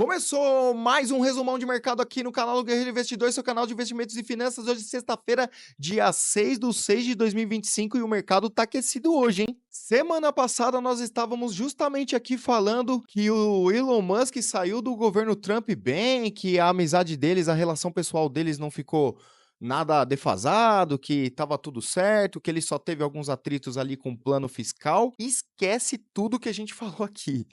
Começou mais um resumão de mercado aqui no canal do Guerreiro Investidor, seu canal de investimentos e finanças. Hoje, sexta-feira, dia 6 de 2025, e o mercado tá aquecido hoje, hein? Semana passada nós estávamos justamente aqui falando que o Elon Musk saiu do governo Trump bem, que a amizade deles, a relação pessoal deles não ficou nada defasado, que estava tudo certo, que ele só teve alguns atritos ali com o plano fiscal. Esquece tudo que a gente falou aqui.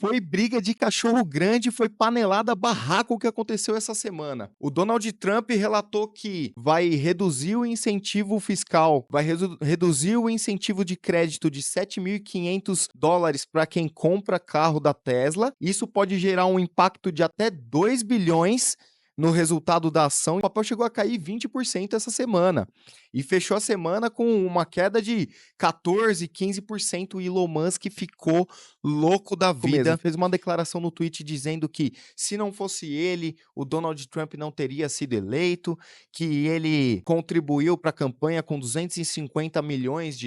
Foi briga de cachorro grande, foi panelada barraco o que aconteceu essa semana. O Donald Trump relatou que vai reduzir o incentivo fiscal, vai reduzir o incentivo de crédito de $7.500 para quem compra carro da Tesla. Isso pode gerar um impacto de até 2 bilhões no resultado da ação. O papel chegou a cair 20% essa semana e fechou a semana com uma queda de 14, 15%. O Elon Musk ficou louco da vida. Fez uma declaração no tweet dizendo que se não fosse ele, o Donald Trump não teria sido eleito, que ele contribuiu para a campanha com $250 milhões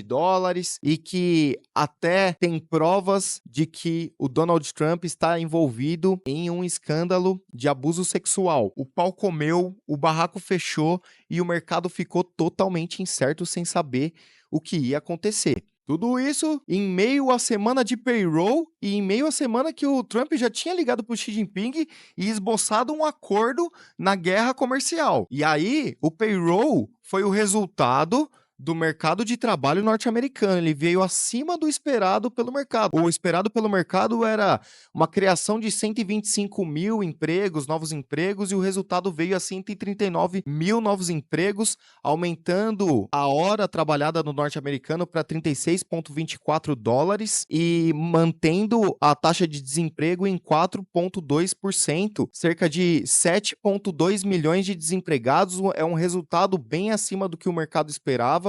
e que até tem provas de que o Donald Trump está envolvido em um escândalo de abuso sexual. O pau comeu, o barraco fechou e o mercado ficou totalmente incerto, sem saber o que ia acontecer. Tudo isso em meio à semana de payroll e em meio à semana que o Trump já tinha ligado para o Xi Jinping e esboçado um acordo na guerra comercial. E aí, o payroll foi o resultado do mercado de trabalho norte-americano. Ele veio acima do esperado pelo mercado. O esperado pelo mercado era uma criação de 125 mil empregos, novos empregos, e o resultado veio a 139 mil novos empregos, aumentando a hora trabalhada no norte-americano para $36,24 e mantendo a taxa de desemprego em 4,2%. Cerca de 7,2 milhões de desempregados é um resultado bem acima do que o mercado esperava.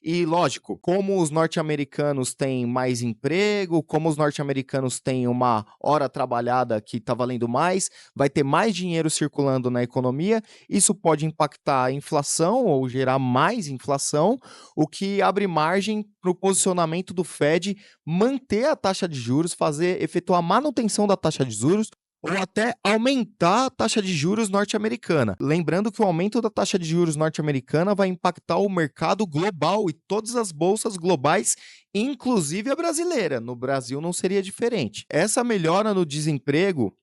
E, lógico, como os norte-americanos têm mais emprego, como os norte-americanos têm uma hora trabalhada que está valendo mais, vai ter mais dinheiro circulando na economia, isso pode impactar a inflação ou gerar mais inflação, o que abre margem para o posicionamento do Fed manter a taxa de juros, efetuar a manutenção da taxa de juros, ou até aumentar a taxa de juros norte-americana. Lembrando que o aumento da taxa de juros norte-americana vai impactar o mercado global e todas as bolsas globais, inclusive a brasileira. No Brasil não seria diferente. Essa melhora no desemprego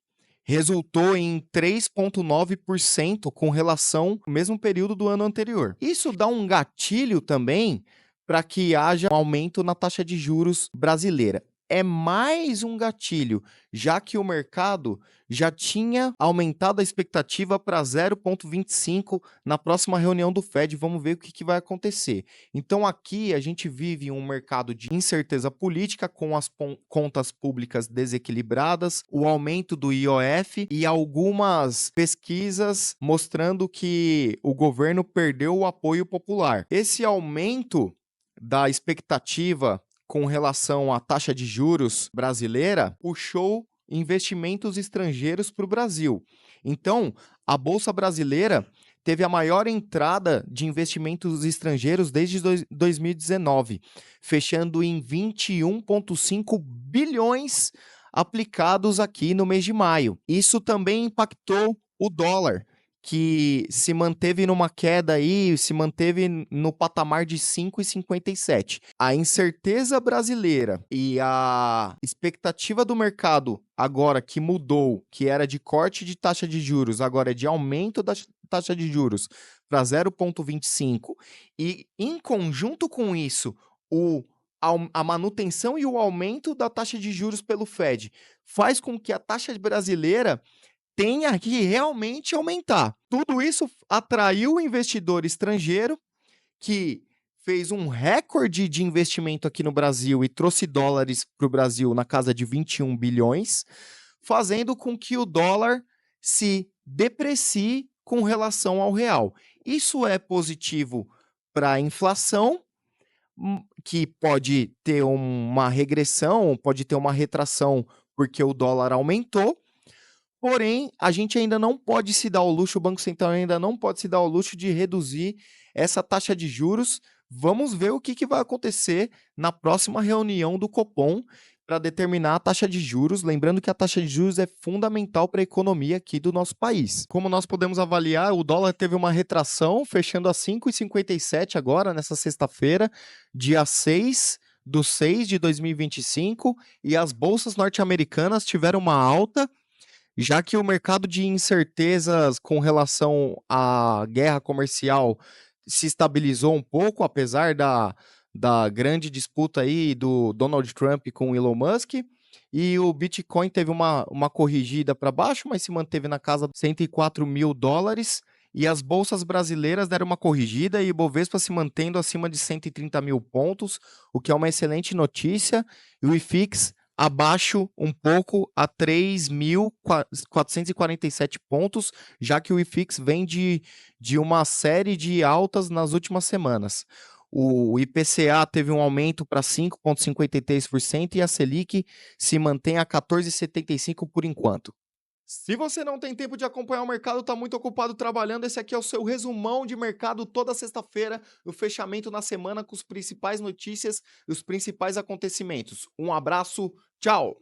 resultou em 3,9% com relação ao mesmo período do ano anterior. Isso dá um gatilho também para que haja um aumento na taxa de juros brasileira. É mais um gatilho, já que o mercado já tinha aumentado a expectativa para 0,25 na próxima reunião do Fed. Vamos ver o que vai acontecer. Então aqui a gente vive um mercado de incerteza política, com as contas públicas desequilibradas, o aumento do IOF e algumas pesquisas mostrando que o governo perdeu o apoio popular. Esse aumento da expectativa com relação à taxa de juros brasileira, puxou investimentos estrangeiros para o Brasil. Então, a Bolsa Brasileira teve a maior entrada de investimentos estrangeiros desde 2019, fechando em 21,5 bilhões aplicados aqui no mês de maio. Isso também impactou o dólar, que se manteve numa queda aí, se manteve no patamar de 5,57. A incerteza brasileira e a expectativa do mercado agora que mudou, que era de corte de taxa de juros, agora é de aumento da taxa de juros para 0,25, e em conjunto com isso, a manutenção e o aumento da taxa de juros pelo Fed faz com que a taxa brasileira tenha que realmente aumentar. Tudo isso atraiu o investidor estrangeiro, que fez um recorde de investimento aqui no Brasil e trouxe dólares para o Brasil na casa de 21 bilhões, fazendo com que o dólar se deprecie com relação ao real. Isso é positivo para a inflação, que pode ter uma regressão, pode ter uma retração porque o dólar aumentou. Porém, a gente ainda não pode se dar ao luxo, o Banco Central ainda não pode se dar ao luxo de reduzir essa taxa de juros. Vamos ver o que vai acontecer na próxima reunião do Copom, para determinar a taxa de juros, lembrando que a taxa de juros é fundamental para a economia aqui do nosso país. Como nós podemos avaliar, o dólar teve uma retração, fechando a 5,57 agora, nessa sexta-feira, dia 6 de 2025, e as bolsas norte-americanas tiveram uma alta, já que o mercado de incertezas com relação à guerra comercial se estabilizou um pouco, apesar da grande disputa aí do Donald Trump com o Elon Musk, e o Bitcoin teve uma corrigida para baixo, mas se manteve na casa dos 104 mil dólares, e as bolsas brasileiras deram uma corrigida e o Bovespa se mantendo acima de 130 mil pontos, o que é uma excelente notícia, e o IFIX abaixo um pouco a 3.447 pontos, já que o IFIX vem de uma série de altas nas últimas semanas. O IPCA teve um aumento para 5,53% e a Selic se mantém a 14,75% por enquanto. Se você não tem tempo de acompanhar o mercado, está muito ocupado trabalhando, esse aqui é o seu resumão de mercado toda sexta-feira, o fechamento na semana com as principais notícias e os principais acontecimentos. Um abraço, tchau!